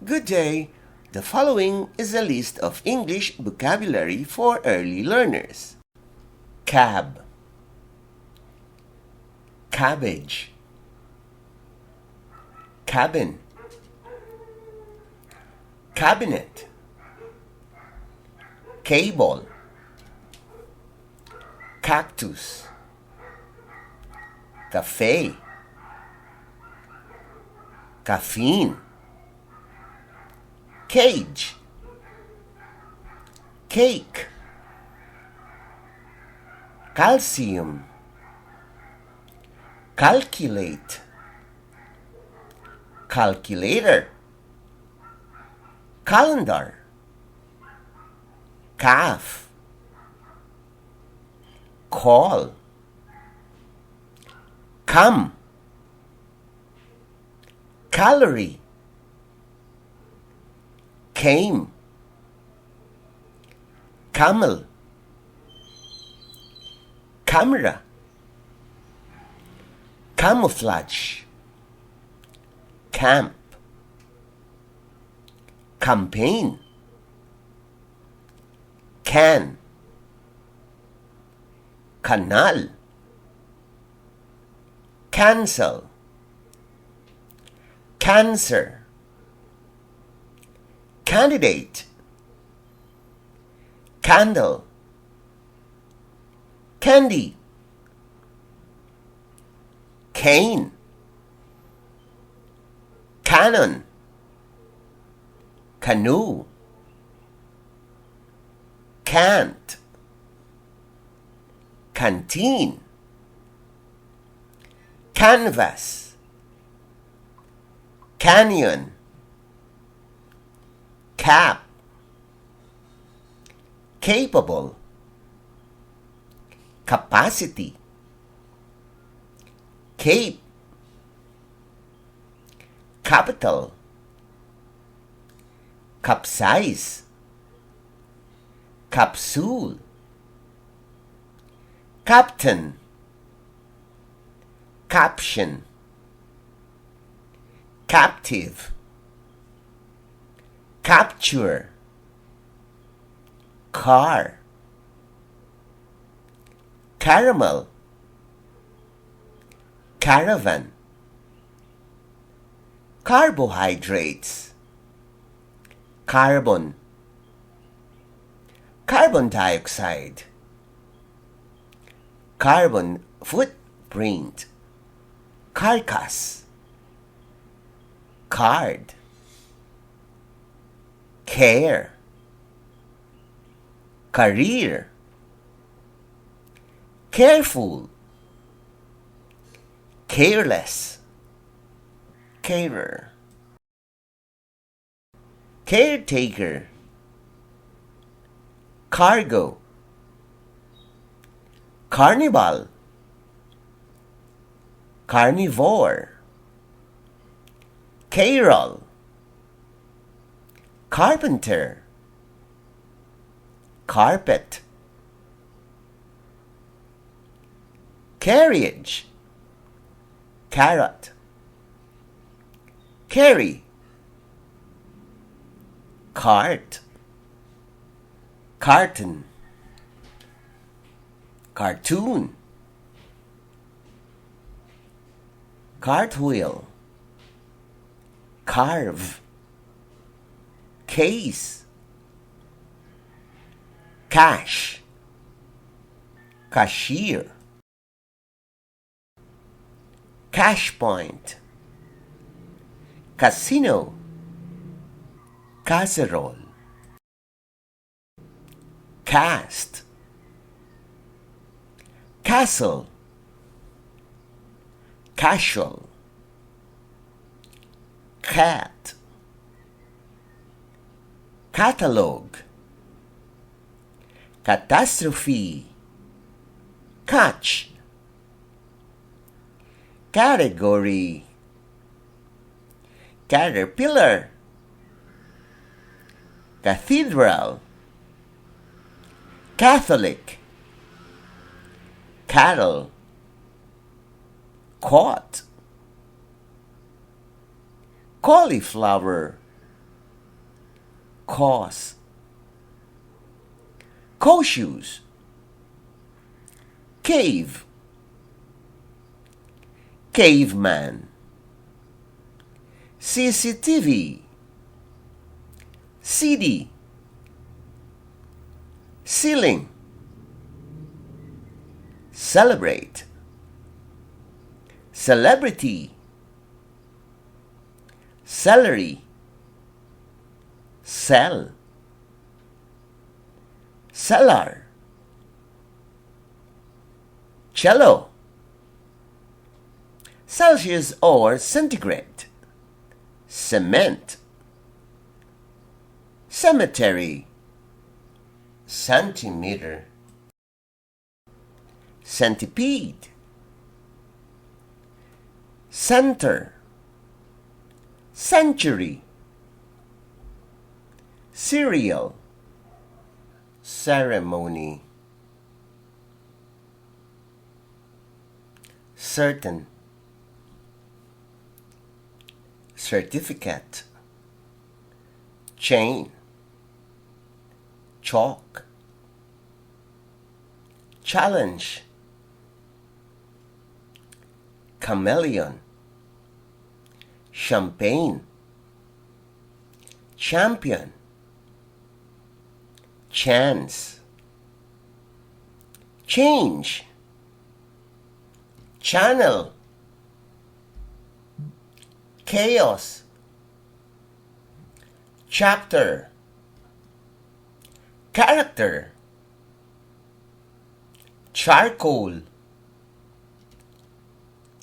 Good day! The following is a list of English vocabulary for early learners. Cab, cabbage, cabin, cabinet, cable, cactus, cafe, caffeine, cage, cake, calcium, calculate, calculator, calendar, calf, call, come, calorie, came, camel, camera, camouflage, camp, campaign, can, canal, cancel, cancer, candidate, candle, candy, cane, cannon, canoe, can't, canteen, canvas, canyon, cap, capable, capacity, cape, capital, capsize, capsule, captain, caption, captive, capture, car, caramel, caravan, carbohydrates, carbon, carbon dioxide, carbon footprint, carcass, card, care, career, careful, careless, carer, caretaker, cargo, carnival, carnivore, carol, carpenter, carpet, carriage, carrot, carry, cart, carton, cartoon, cartwheel, carve, case, cash, cashier, cash point, casino, casserole, cast, castle, casual, cat, catalog, catastrophe, catch, category, caterpillar, cathedral, Catholic, cattle, caught, cauliflower, cause, co-shoes, cave, caveman, CCTV, CD, ceiling, celebrate, celebrity, celery, cell, cellar, cello, Celsius or centigrade, cement, cemetery, centimeter, centipede, center, century, cereal, ceremony, certain, certificate, chain, chalk, challenge, chameleon, champagne, champion, chance, change, channel, chaos, chapter, character, charcoal,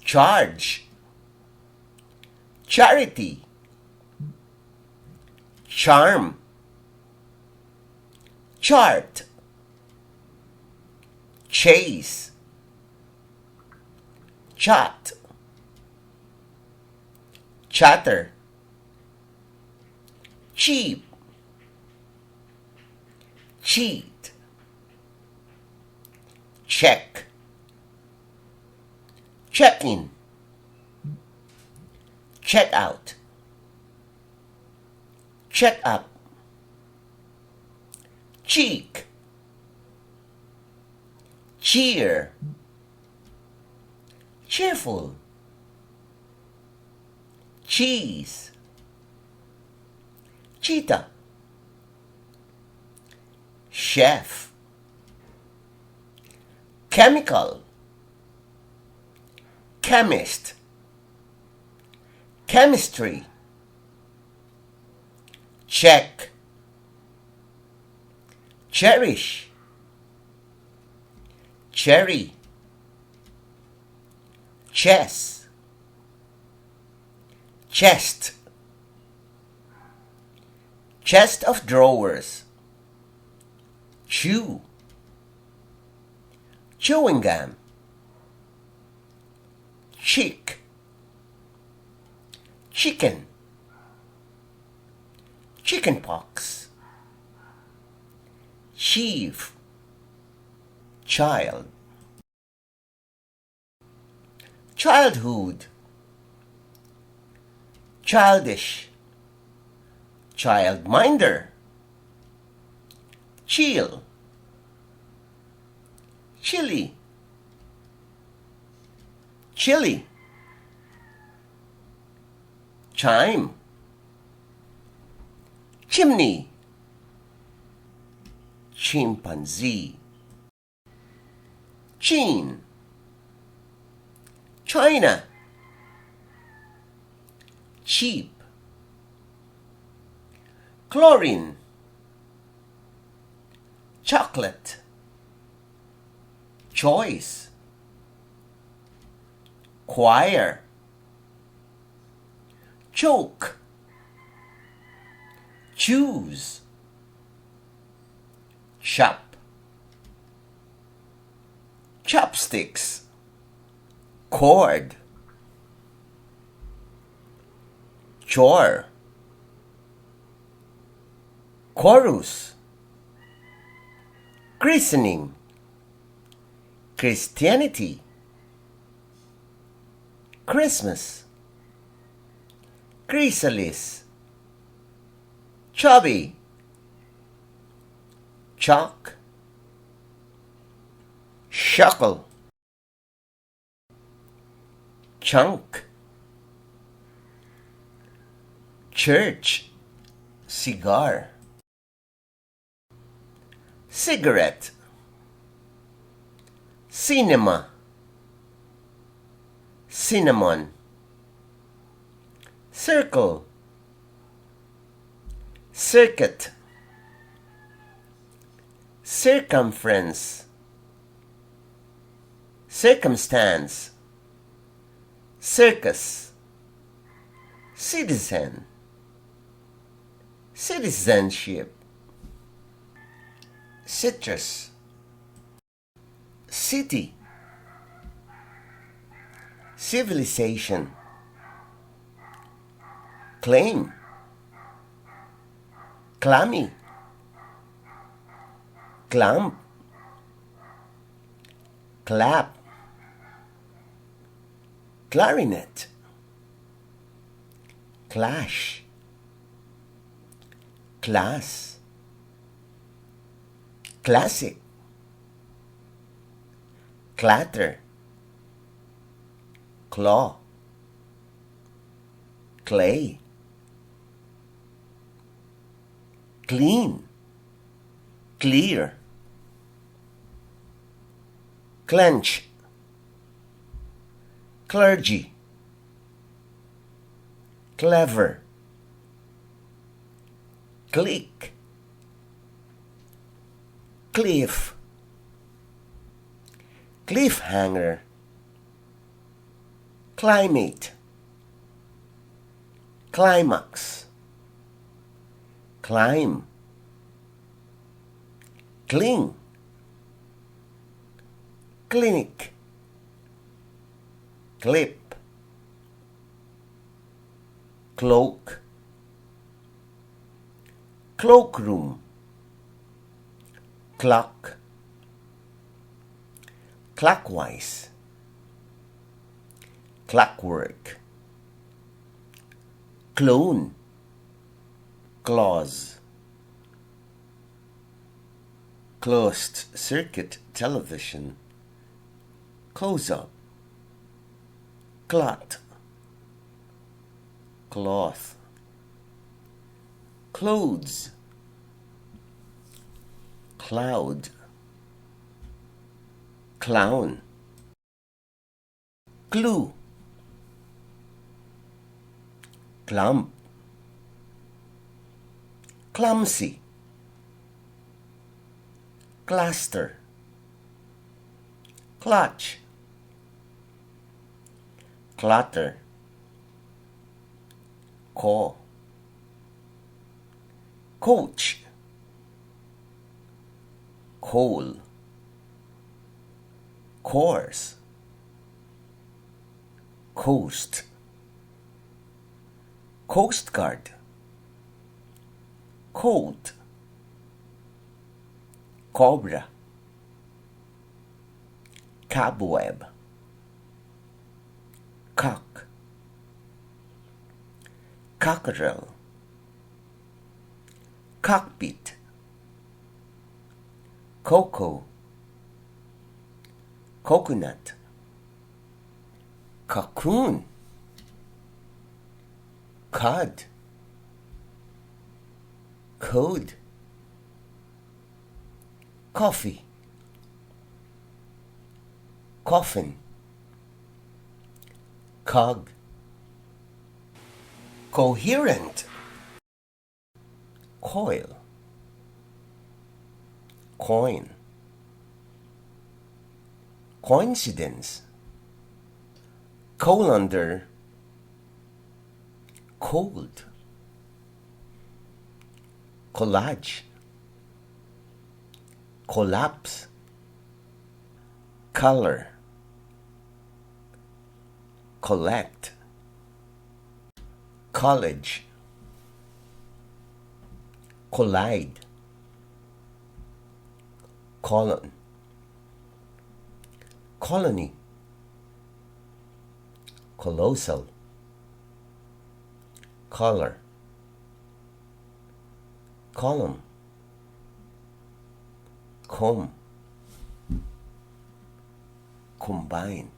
charge, charity, charm, chart, chase, chat, chatter, cheap, cheat, check, check-in, check-out, check-up, cheek, cheer, cheerful, cheese, cheetah, chef, chemical, chemist, chemistry, check, cherish, cherry, chess, chest, chest of drawers, chew, chewing gum, chick, chicken, chicken pox, chief, child, childhood, childish, childminder, chill, chili, chili, chime, chimney, chimpanzee, chin, China, cheap, chlorine, chocolate, choice, choir, choke, choose, chop, chopsticks, cord, chore, chorus, christening, Christianity, Christmas, chrysalis, chubby, chalk, shuckle, chunk, church, cigar, cigarette, cinema, cinnamon, circle, circuit, circumference, circumstance, circus, citizen, citizenship, citrus, city, civilization, claim, clammy, clamp, clap, clarinet, clash, class, classic, clatter, claw, clay, clean, clear, clench, clergy, clever, click, cliff, cliffhanger, climate, climax, climb, cling, clinic, clip, cloak, cloakroom, clock, clockwise, clockwork, clone, clause, closed circuit television, close-up, clot, cloth, clothes, cloud, clown, clue, clump, clumsy, cluster, clutch, clutter, caw, coach, coal, course, coast, Coast Guard, coat, cobra, cobweb, cock, cockerel, cockpit, cocoa, coconut, cocoon, cod, code, coffee, coffin, cog, coherent, coil, coin, coincidence, colander, cold, collage, collapse, color, collect, college, collide, colon, colony, colossal, color, column, comb, combine,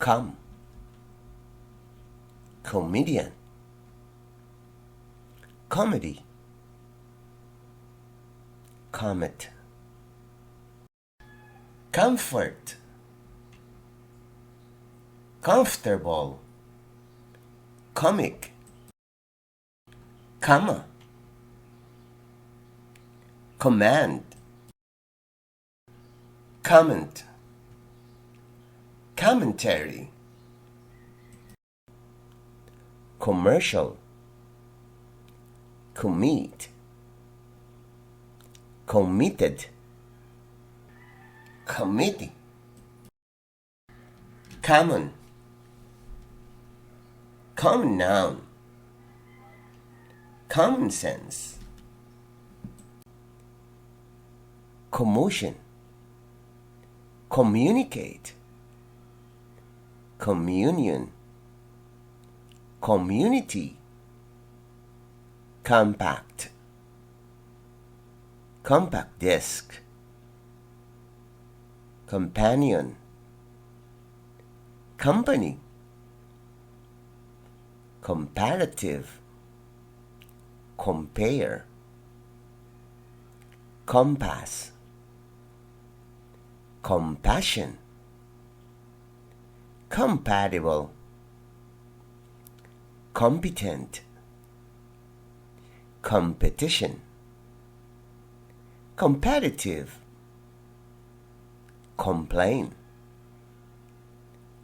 come, comedian, comedy, comet, comfort, comfortable, comic, comma, command, comment, commentary, commercial, commit, committed, committee, common, common noun, common sense, commotion, communicate, communion, community, compact, compact disc, companion, company, comparative, compare, compass, compassion, compatible, competent, competition, competitive, complain,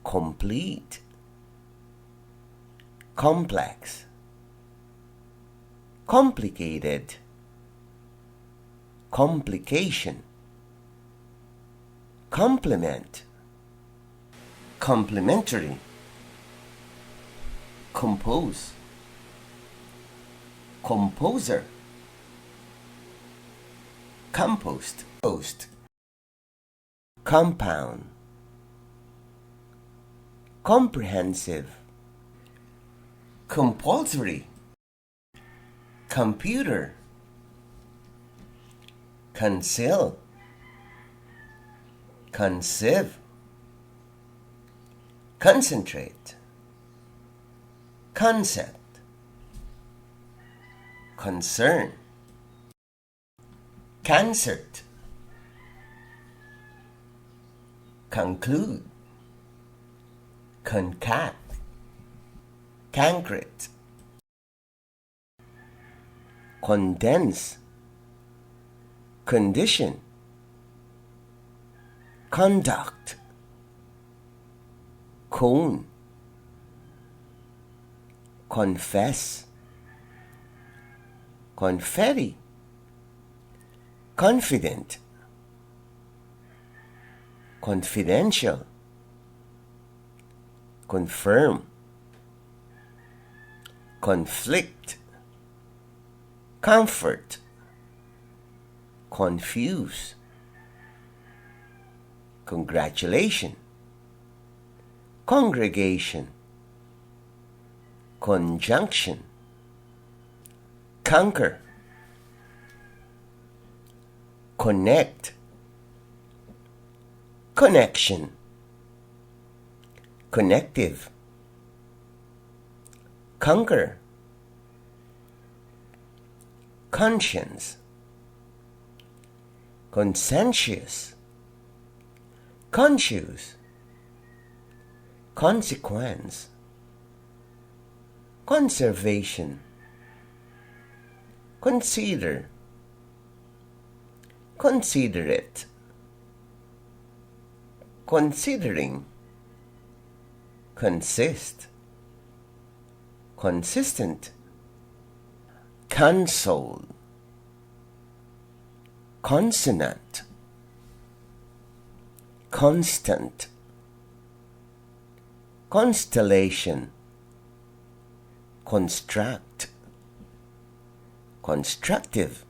complete, complex, complicated, complication, complement, complementary, compose, composer, compost, post, compound, comprehensive, compulsory, computer, conceal, conceive, concentrate, concept, concern, concert, conclude, concat, concrete, condense, condition, conduct, cone, confess, confetti, confident, confidential, confirm, conflict, comfort, confuse, congratulation, congregation, conjunction, conquer, connect, connection, connective, conquer, conscience, conscientious, conscious, consequence, conservation, consider, considerate, considering, consist, consistent, console, consonant, constant, constellation, construct, constructive,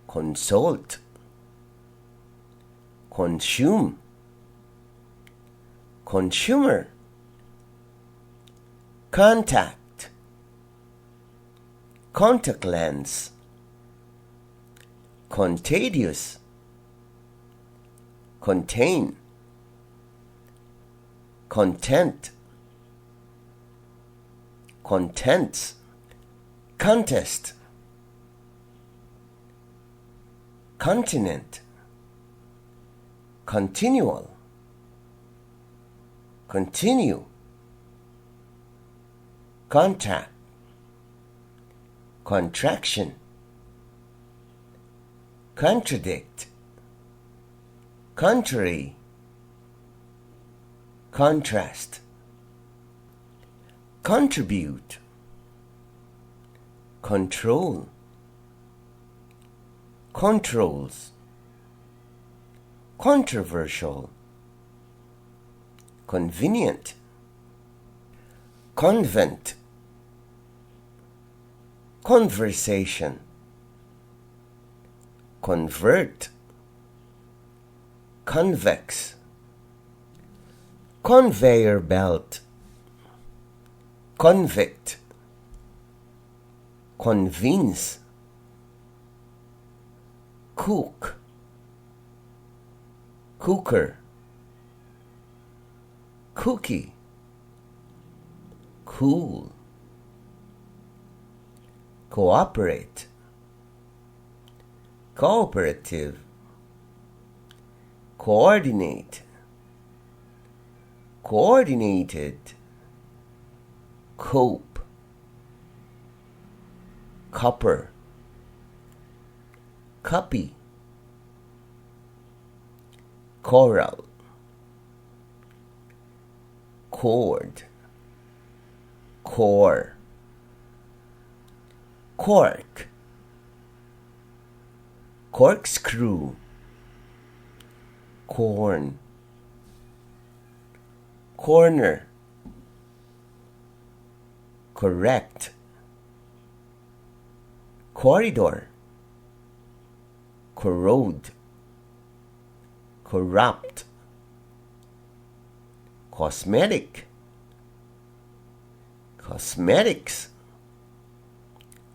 consult, consume, consumer, contact, contact lens, contagious, contain, content, contents, contest, continent, continual, continue, contact, contraction, contradict, contrary, contrast, contribute, control, controls, controversial, convenient, convent, conversation, convert, convex, conveyor belt, convict, convince, cook, cooker, cookie, cool, cooperate, cooperative, coordinate, coordinated, cope, copper, copy, coral, cord, core, cork, corkscrew, corn, corner, correct, corridor, corrode, corrupt, cosmetic, cosmetics,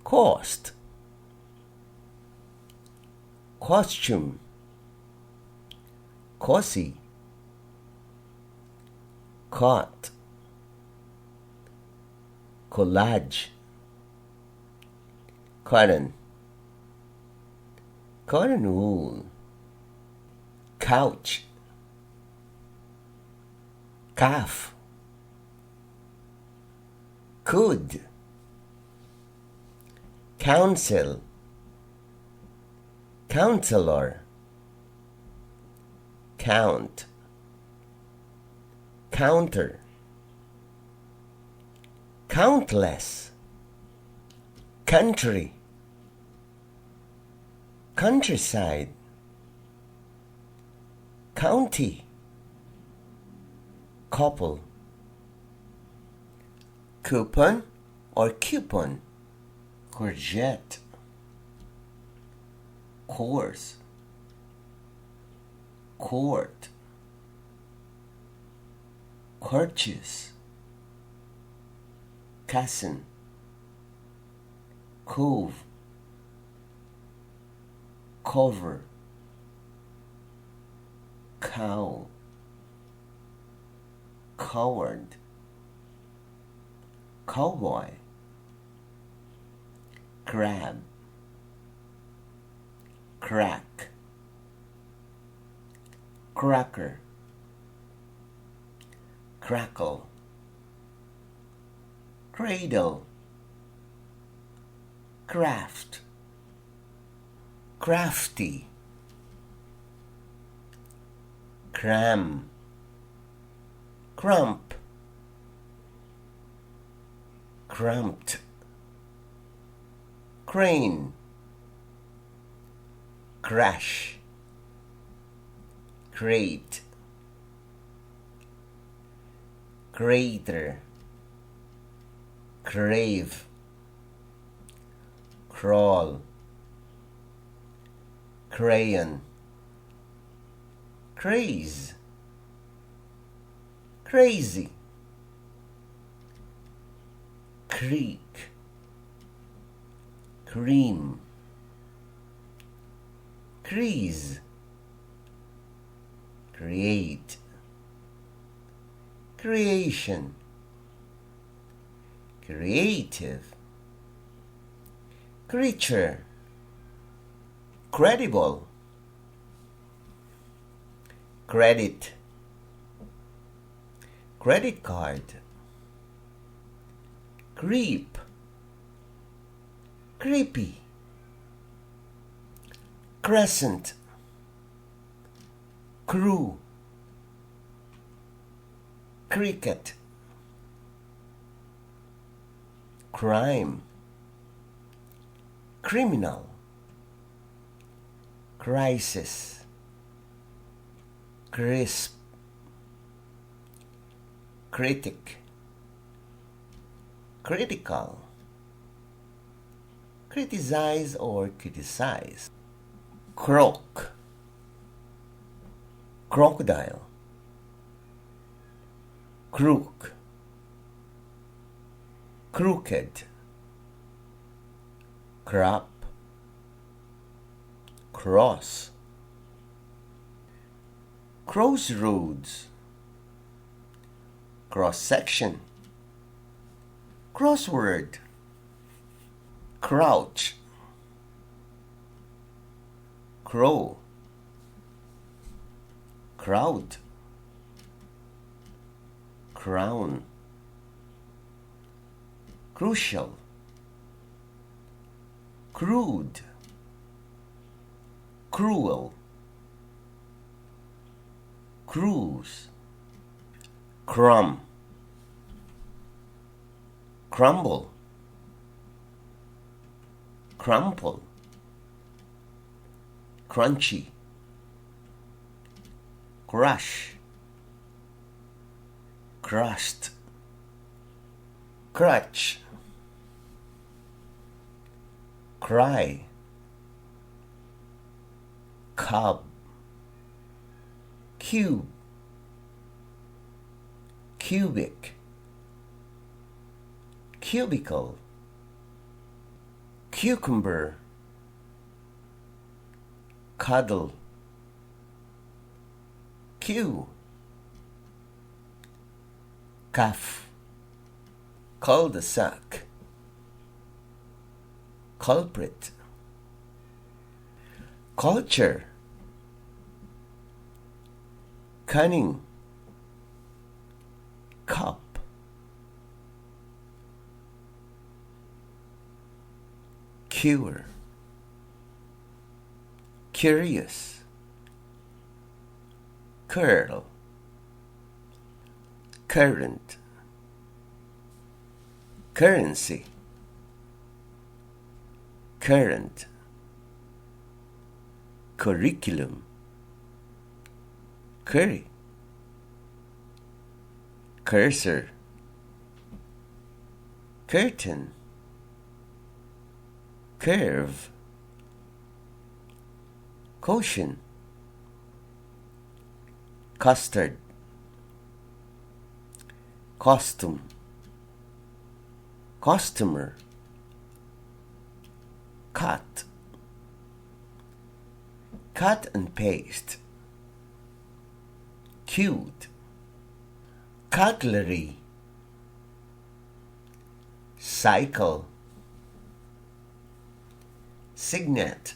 cost, costume, cozy, cot, collage, cotton, cotton wool, couch, calf, could, counsel, counselor, count, counter, countless, country, countryside, county, couple, coupon or coupon, courgette, course, court, courteous, cousin, cove, cover, cow, coward, cowboy, crab, crack, cracker, crackle, cradle, craft, crafty, cram, crump, cramped, crane, crash, crate, crater, crave, crawl, crayon, craze, crazy, creek, cream, increase, create, creation, creative, creature, credible, credit, credit card, creep, creepy, crescent, crew, cricket, crime, criminal, crisis, crisp, critic, critical, criticize or criticize, croak, crocodile, crook, crooked, crop, cross, crossroads, cross-section, crossword, crouch, crow, crowd, crown, crucial, crude, cruel, cruise, crumb, crumble, crumple, crunchy, crush, crust, crutch, cry, cub, cube, cubic, cubicle, cucumber, cuddle, cue, cuff, cul-de-sac, culprit, culture, cunning, cup, cure, curious, curl, current, currency, current, curriculum, curry, cursor, curtain, curve, caution, custard, costume, customer, cut, cut and paste, cute, cutlery, cycle, signet,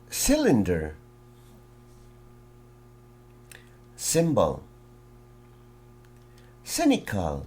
cylinder, symbol, cynical,